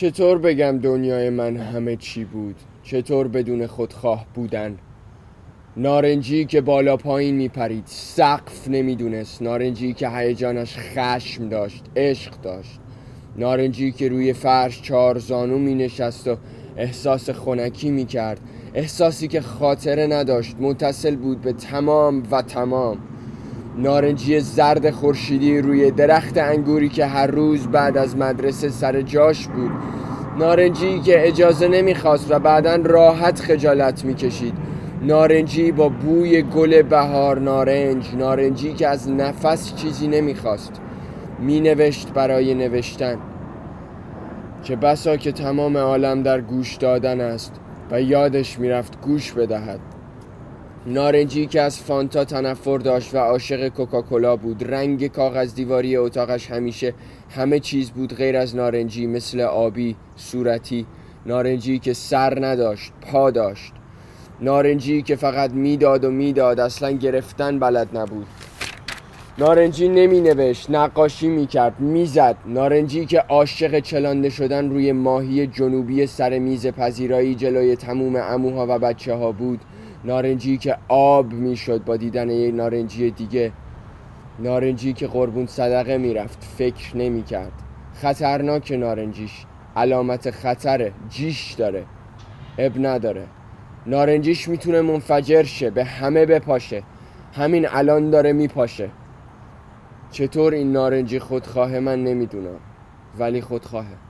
چطور بگم دنیای من همه چی بود؟ چطور بدون خودخواه بودن؟ نارنجی که بالا پایین میپرید، سقف نمیدونست. نارنجی که هیجانش خشم داشت، عشق داشت. نارنجی که روی فرش 4 زانو مینشست و احساس خنکی میکرد، احساسی که خاطره نداشت، متصل بود به تمام و تمام. نارنجی زرد خورشیدی روی درخت انگوری که هر روز بعد از مدرسه سر جاش بود. نارنجی که اجازه نمیخواست و بعداً راحت خجالت میکشید. نارنجی با بوی گل بهار نارنج. نارنجی که از نفس چیزی نمیخواست، مینوشت برای نوشتن. چه بسا که تمام عالم در گوش دادن است و یادش میرفت گوش بدهد. نارنجی که از فانتا تنفر داشت و عاشق کوکاکولا بود. رنگ کاغذ دیواری اتاقش همیشه همه چیز بود غیر از نارنجی، مثل آبی، صورتی. نارنجی که سر نداشت، پا داشت. نارنجی که فقط میداد و میداد، اصلا گرفتن بلد نبود. نارنجی نمی نوشت، نقاشی میکرد، میزد. نارنجی که عاشق چلانده شدن روی ماهی جنوبی سر میز پذیرایی جلوی تموم عموها و بچه ها بود. نارنجی که آب میشد با دیدن یک نارنجی دیگه. نارنجی که قربون صدقه میرفت، فکر نمیکرد. خطرناک نارنجیش، علامت خطره، جیش داره، اب نداره. نارنجیش میتونه منفجر شه، به همه بپاشه. همین الان داره میپاشه. چطور این نارنجی خودخواهه من نمیدونم، ولی خودخواهه.